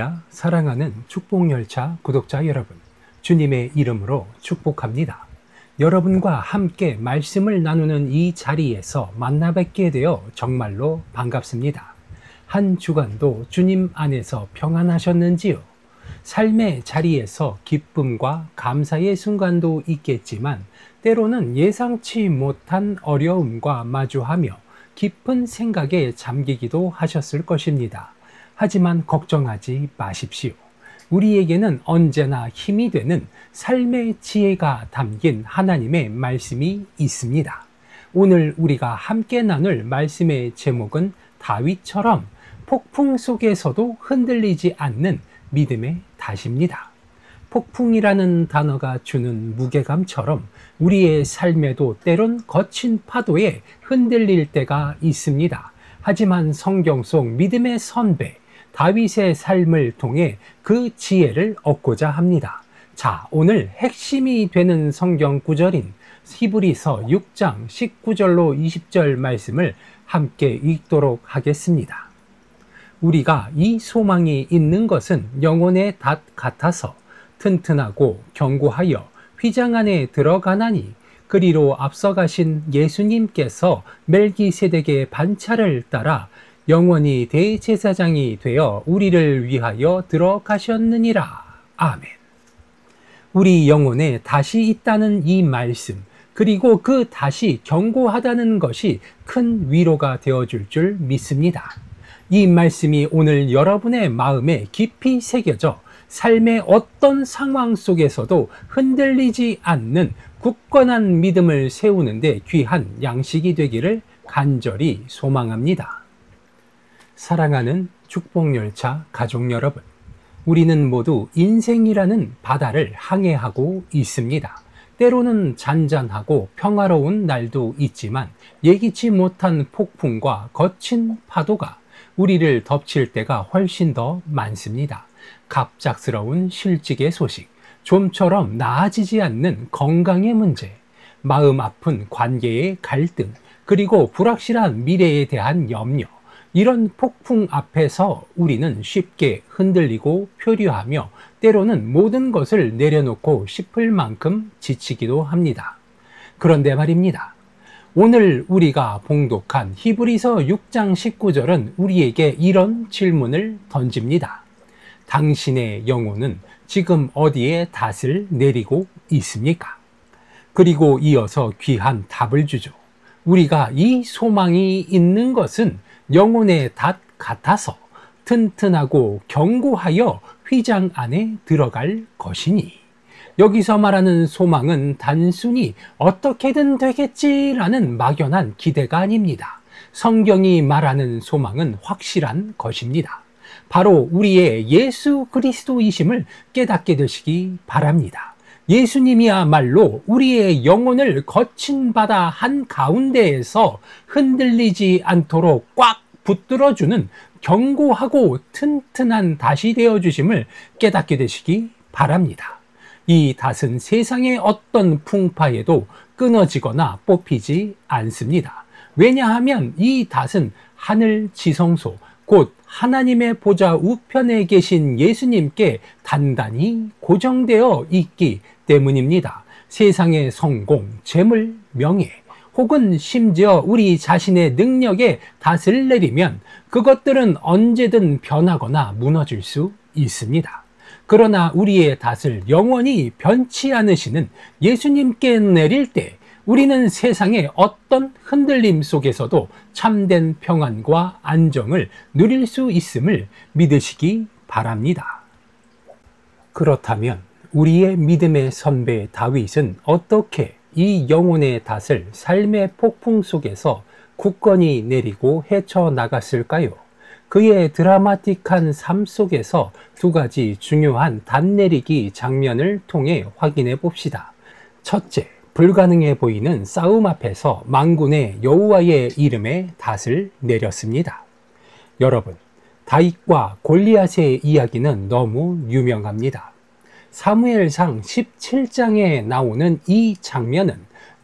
할렐루야, 사랑하는 축복열차 구독자 여러분, 주님의 이름으로 축복합니다. 여러분과 함께 말씀을 나누는 이 자리에서 만나 뵙게 되어 정말로 반갑습니다. 한 주간도 주님 안에서 평안하셨는지요? 삶의 자리에서 기쁨과 감사의 순간도 있겠지만 때로는 예상치 못한 어려움과 마주하며 깊은 생각에 잠기기도 하셨을 것입니다. 하지만 걱정하지 마십시오. 우리에게는 언제나 힘이 되는 삶의 지혜가 담긴 하나님의 말씀이 있습니다. 오늘 우리가 함께 나눌 말씀의 제목은 다윗처럼 폭풍 속에서도 흔들리지 않는 믿음의 닷입니다. 폭풍이라는 단어가 주는 무게감처럼 우리의 삶에도 때론 거친 파도에 흔들릴 때가 있습니다. 하지만 성경 속 믿음의 선배 다윗의 삶을 통해 그 지혜를 얻고자 합니다. 자, 오늘 핵심이 되는 성경 구절인 히브리서 6장 19절로 20절 말씀을 함께 읽도록 하겠습니다. 우리가 이 소망이 있는 것은 영혼의 닷 같아서 튼튼하고 견고하여 휘장 안에 들어가나니 그리로 앞서가신 예수님께서 멜기세덱의 반차를 따라 영원히 대제사장이 되어 우리를 위하여 들어가셨느니라. 아멘. 우리 영혼에 닷이 있다는 이 말씀, 그리고 그 닷이 견고하다는 것이 큰 위로가 되어줄 줄 믿습니다. 이 말씀이 오늘 여러분의 마음에 깊이 새겨져 삶의 어떤 상황 속에서도 흔들리지 않는 굳건한 믿음을 세우는데 귀한 양식이 되기를 간절히 소망합니다. 사랑하는 축복열차 가족 여러분, 우리는 모두 인생이라는 바다를 항해하고 있습니다. 때로는 잔잔하고 평화로운 날도 있지만 예기치 못한 폭풍과 거친 파도가 우리를 덮칠 때가 훨씬 더 많습니다. 갑작스러운 실직의 소식, 좀처럼 나아지지 않는 건강의 문제, 마음 아픈 관계의 갈등, 그리고 불확실한 미래에 대한 염려, 이런 폭풍 앞에서 우리는 쉽게 흔들리고 표류하며 때로는 모든 것을 내려놓고 싶을 만큼 지치기도 합니다. 그런데 말입니다. 오늘 우리가 봉독한 히브리서 6장 19절은 우리에게 이런 질문을 던집니다. 당신의 영혼은 지금 어디에 닷을 내리고 있습니까? 그리고 이어서 귀한 답을 주죠. 우리가 이 소망이 있는 것은 영혼의 닷 같아서 튼튼하고 견고하여 휘장 안에 들어갈 것이니. 여기서 말하는 소망은 단순히 어떻게든 되겠지라는 막연한 기대가 아닙니다. 성경이 말하는 소망은 확실한 것입니다. 바로 우리의 예수 그리스도이심을 깨닫게 되시기 바랍니다. 예수님이야말로 우리의 영혼을 거친 바다 한가운데에서 흔들리지 않도록 꽉 붙들어주는 견고하고 튼튼한 닷이 되어주심을 깨닫게 되시기 바랍니다. 이 닷은 세상의 어떤 풍파에도 끊어지거나 뽑히지 않습니다. 왜냐하면 이 닷은 하늘 지성소, 곧 하나님의 보좌 우편에 계신 예수님께 단단히 고정되어 있기 때문입니다. 세상의 성공, 재물, 명예, 혹은 심지어 우리 자신의 능력에 닷을 내리면 그것들은 언제든 변하거나 무너질 수 있습니다. 그러나 우리의 닷을 영원히 변치 않으시는 예수님께 내릴 때 우리는 세상의 어떤 흔들림 속에서도 참된 평안과 안정을 누릴 수 있음을 믿으시기 바랍니다. 그렇다면 우리의 믿음의 선배 다윗은 어떻게 이 영혼의 닷을 삶의 폭풍 속에서 굳건히 내리고 헤쳐나갔을까요? 그의 드라마틱한 삶 속에서 두 가지 중요한 닷 내리기 장면을 통해 확인해 봅시다. 첫째, 불가능해 보이는 싸움 앞에서 만군의 여호와의 이름에 닷을 내렸습니다. 여러분, 다윗과 골리앗의 이야기는 너무 유명합니다. 사무엘상 17장에 나오는 이 장면은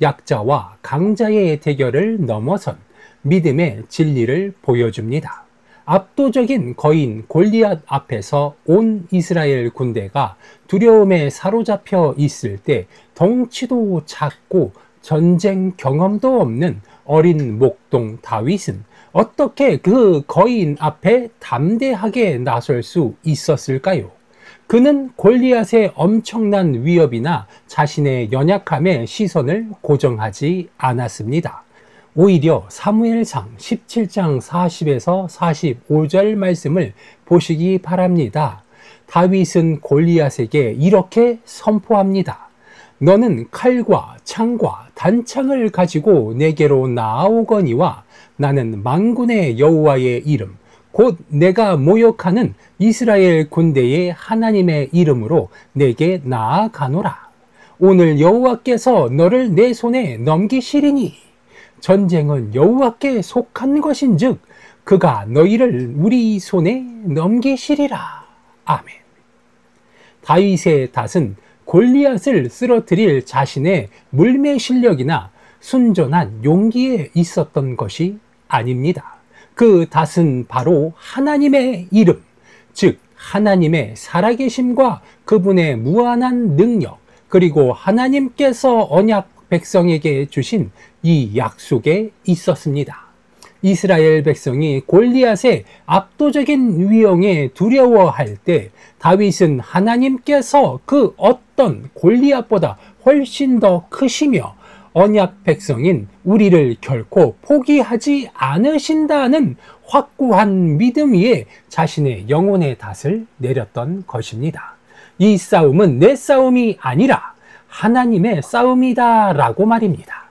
약자와 강자의 대결을 넘어선 믿음의 진리를 보여줍니다. 압도적인 거인 골리앗 앞에서 온 이스라엘 군대가 두려움에 사로잡혀 있을 때 덩치도 작고 전쟁 경험도 없는 어린 목동 다윗은 어떻게 그 거인 앞에 담대하게 나설 수 있었을까요? 그는 골리앗의 엄청난 위협이나 자신의 연약함에 시선을 고정하지 않았습니다. 오히려 사무엘상 17장 40에서 45절 말씀을 보시기 바랍니다. 다윗은 골리앗에게 이렇게 선포합니다. 너는 칼과 창과 단창을 가지고 내게로 나아오거니와 나는 만군의 여호와의 이름 곧 내가 모욕하는 이스라엘 군대의 하나님의 이름으로 내게 나아가노라. 오늘 여호와께서 너를 내 손에 넘기시리니 전쟁은 여호와께 속한 것인즉 그가 너희를 우리 손에 넘기시리라. 아멘. 다윗의 닷은 골리앗을 쓰러뜨릴 자신의 물매 실력이나 순전한 용기에 있었던 것이 아닙니다. 그 닷은 바로 하나님의 이름, 즉 하나님의 살아계심과 그분의 무한한 능력, 그리고 하나님께서 언약 백성에게 주신 이 약속에 있었습니다. 이스라엘 백성이 골리앗의 압도적인 위용에 두려워할 때 다윗은 하나님께서 그 어떤 골리앗보다 훨씬 더 크시며 언약 백성인 우리를 결코 포기하지 않으신다는 확고한 믿음 위에 자신의 영혼의 닷을 내렸던 것입니다. 이 싸움은 내 싸움이 아니라 하나님의 싸움이다 라고 말입니다.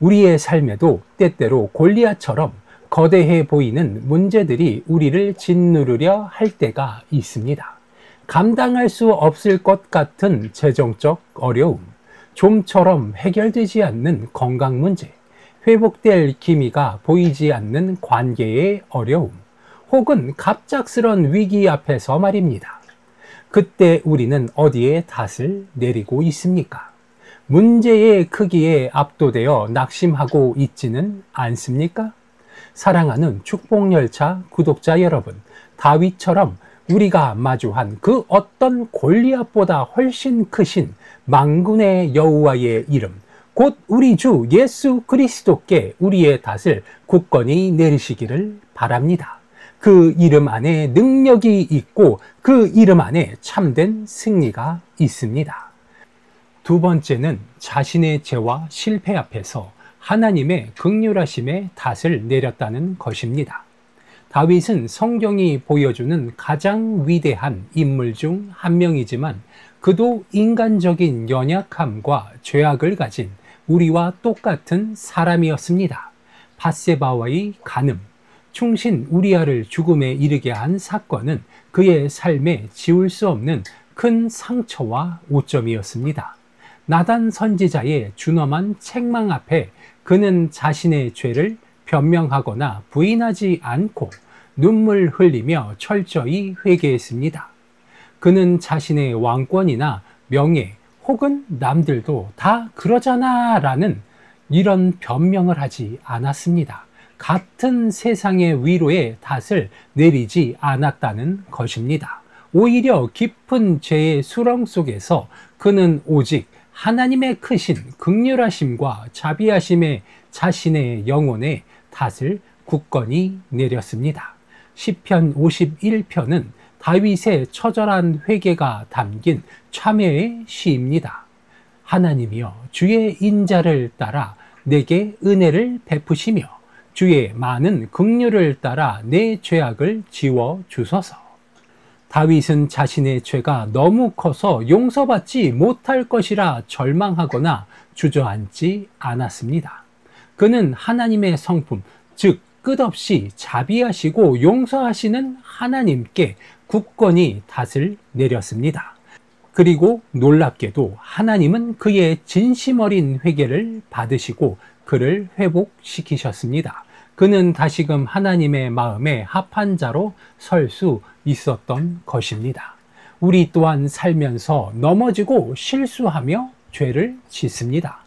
우리의 삶에도 때때로 골리앗처럼 거대해 보이는 문제들이 우리를 짓누르려 할 때가 있습니다. 감당할 수 없을 것 같은 재정적 어려움, 좀처럼 해결되지 않는 건강 문제, 회복될 기미가 보이지 않는 관계의 어려움, 혹은 갑작스런 위기 앞에서 말입니다. 그때 우리는 어디에 닷을 내리고 있습니까? 문제의 크기에 압도되어 낙심하고 있지는 않습니까? 사랑하는 축복열차 구독자 여러분, 다윗처럼 우리가 마주한 그 어떤 골리앗보다 훨씬 크신 만군의 여호와의 이름, 곧 우리 주 예수 그리스도께 우리의 닷을 굳건히 내리시기를 바랍니다. 그 이름 안에 능력이 있고 그 이름 안에 참된 승리가 있습니다. 두 번째는 자신의 죄와 실패 앞에서 하나님의 긍휼하심의 닷을 내렸다는 것입니다. 다윗은 성경이 보여주는 가장 위대한 인물 중 한 명이지만 그도 인간적인 연약함과 죄악을 가진 우리와 똑같은 사람이었습니다. 밧세바와의 간음, 충신 우리아를 죽음에 이르게 한 사건은 그의 삶에 지울 수 없는 큰 상처와 오점이었습니다. 나단 선지자의 준엄한 책망 앞에 그는 자신의 죄를 변명하거나 부인하지 않고 눈물 흘리며 철저히 회개했습니다. 그는 자신의 왕권이나 명예 혹은 남들도 다 그러잖아 라는 이런 변명을 하지 않았습니다. 같은 세상의 위로의 닷을 내리지 않았다는 것입니다. 오히려 깊은 죄의 수렁 속에서 그는 오직 하나님의 크신 긍휼하심과 자비하심에 자신의 영혼의 닷을 굳건히 내렸습니다. 시편 51편은 다윗의 처절한 회개가 담긴 참회의 시입니다. 하나님이여 주의 인자를 따라 내게 은혜를 베푸시며 주의 많은 긍휼을 따라 내 죄악을 지워 주소서. 다윗은 자신의 죄가 너무 커서 용서받지 못할 것이라 절망하거나 주저앉지 않았습니다. 그는 하나님의 성품, 즉 끝없이 자비하시고 용서하시는 하나님께 굳건히 닷을 내렸습니다. 그리고 놀랍게도 하나님은 그의 진심 어린 회개를 받으시고 그를 회복시키셨습니다. 그는 다시금 하나님의 마음에 합한 자로 설 수 있었던 것입니다. 우리 또한 살면서 넘어지고 실수하며 죄를 짓습니다.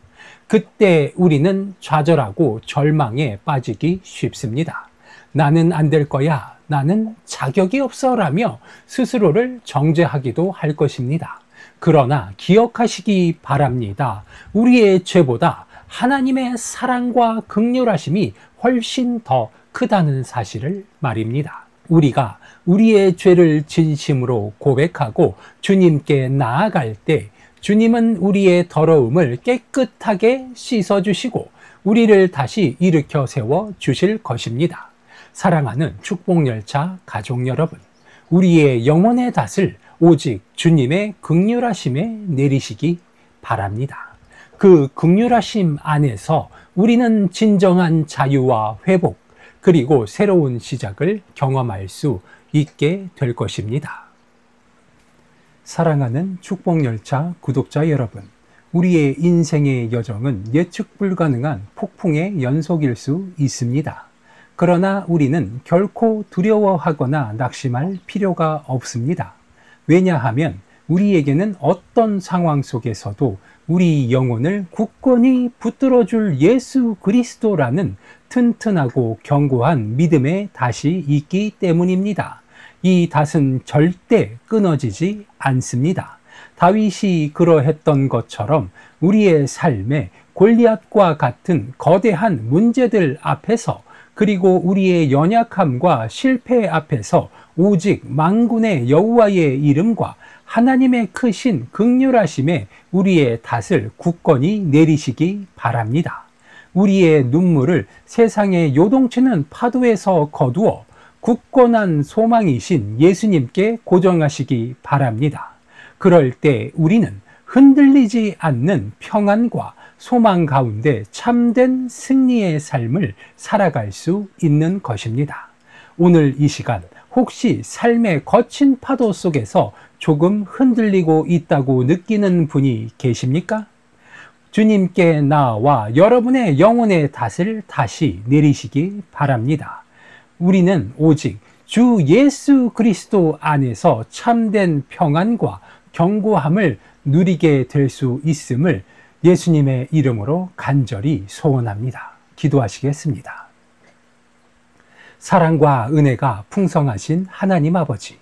그때 우리는 좌절하고 절망에 빠지기 쉽습니다. 나는 안 될 거야, 나는 자격이 없어 라며 스스로를 정죄하기도 할 것입니다. 그러나 기억하시기 바랍니다. 우리의 죄보다 하나님의 사랑과 긍휼하심이 훨씬 더 크다는 사실을 말입니다. 우리가 우리의 죄를 진심으로 고백하고 주님께 나아갈 때 주님은 우리의 더러움을 깨끗하게 씻어주시고 우리를 다시 일으켜 세워 주실 것입니다. 사랑하는 축복열차 가족 여러분, 우리의 영혼의 닷을 오직 주님의 긍휼하심에 내리시기 바랍니다. 그 긍휼하심 안에서 우리는 진정한 자유와 회복, 그리고 새로운 시작을 경험할 수 있게 될 것입니다. 사랑하는 축복열차 구독자 여러분, 우리의 인생의 여정은 예측 불가능한 폭풍의 연속일 수 있습니다. 그러나 우리는 결코 두려워하거나 낙심할 필요가 없습니다. 왜냐하면 우리에게는 어떤 상황 속에서도 우리 영혼을 굳건히 붙들어줄 예수 그리스도라는 튼튼하고 견고한 믿음의 닷이 있기 때문입니다. 이 닷은 절대 끊어지지 않습니다. 다윗이 그러했던 것처럼 우리의 삶에 골리앗과 같은 거대한 문제들 앞에서, 그리고 우리의 연약함과 실패 앞에서 오직 만군의 여호와의 이름과 하나님의 크신 긍휼하심에 우리의 닷을 굳건히 내리시기 바랍니다. 우리의 눈물을 세상의 요동치는 파도에서 거두어 굳건한 소망이신 예수님께 고정하시기 바랍니다. 그럴 때 우리는 흔들리지 않는 평안과 소망 가운데 참된 승리의 삶을 살아갈 수 있는 것입니다. 오늘 이 시간 혹시 삶의 거친 파도 속에서 조금 흔들리고 있다고 느끼는 분이 계십니까? 주님께 나와 여러분의 영혼의 닷을 다시 내리시기 바랍니다. 우리는 오직 주 예수 그리스도 안에서 참된 평안과 견고함을 누리게 될 수 있음을 예수님의 이름으로 간절히 소원합니다. 기도하시겠습니다. 사랑과 은혜가 풍성하신 하나님 아버지,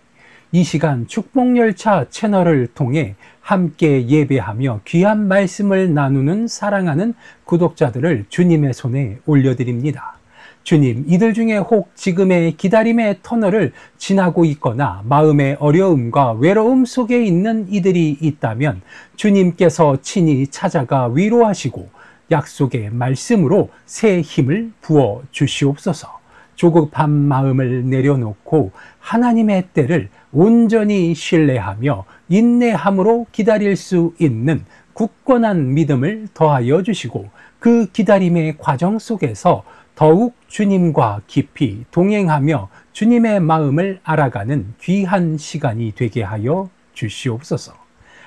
이 시간 축복열차 채널을 통해 함께 예배하며 귀한 말씀을 나누는 사랑하는 구독자들을 주님의 손에 올려드립니다. 주님, 이들 중에 혹 지금의 기다림의 터널을 지나고 있거나 마음의 어려움과 외로움 속에 있는 이들이 있다면 주님께서 친히 찾아가 위로하시고 약속의 말씀으로 새 힘을 부어 주시옵소서. 조급한 마음을 내려놓고 하나님의 때를 온전히 신뢰하며 인내함으로 기다릴 수 있는 굳건한 믿음을 더하여 주시고 그 기다림의 과정 속에서 더욱 주님과 깊이 동행하며 주님의 마음을 알아가는 귀한 시간이 되게 하여 주시옵소서.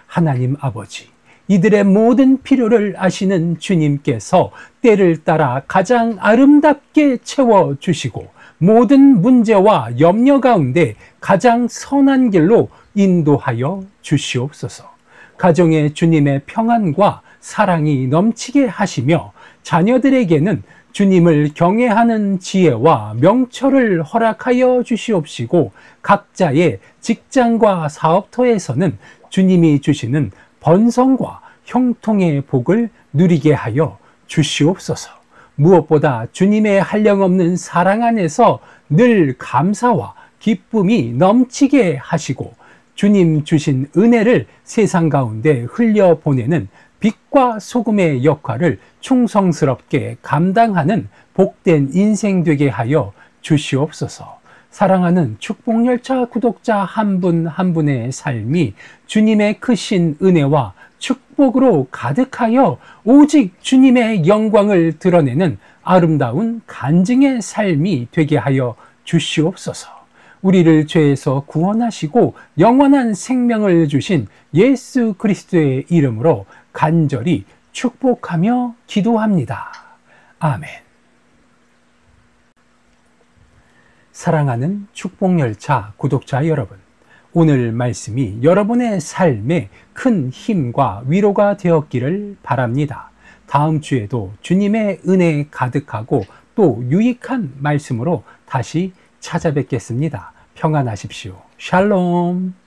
하나님 아버지, 이들의 모든 필요를 아시는 주님께서 때를 따라 가장 아름답게 채워주시고 모든 문제와 염려 가운데 가장 선한 길로 인도하여 주시옵소서. 가정에 주님의 평안과 사랑이 넘치게 하시며 자녀들에게는 주님을 경외하는 지혜와 명철을 허락하여 주시옵시고 각자의 직장과 사업터에서는 주님이 주시는 번성과 형통의 복을 누리게 하여 주시옵소서. 무엇보다 주님의 한량없는 사랑 안에서 늘 감사와 기쁨이 넘치게 하시고 주님 주신 은혜를 세상 가운데 흘려보내는 빛과 소금의 역할을 충성스럽게 감당하는 복된 인생 되게 하여 주시옵소서. 사랑하는 축복열차 구독자 한 분 한 분의 삶이 주님의 크신 은혜와 축복으로 가득하여 오직 주님의 영광을 드러내는 아름다운 간증의 삶이 되게 하여 주시옵소서. 우리를 죄에서 구원하시고 영원한 생명을 주신 예수 그리스도의 이름으로 간절히 축복하며 기도합니다. 아멘. 사랑하는 축복열차 구독자 여러분, 오늘 말씀이 여러분의 삶에 큰 힘과 위로가 되었기를 바랍니다. 다음 주에도 주님의 은혜 가득하고 또 유익한 말씀으로 다시 찾아뵙겠습니다. 평안하십시오. 샬롬.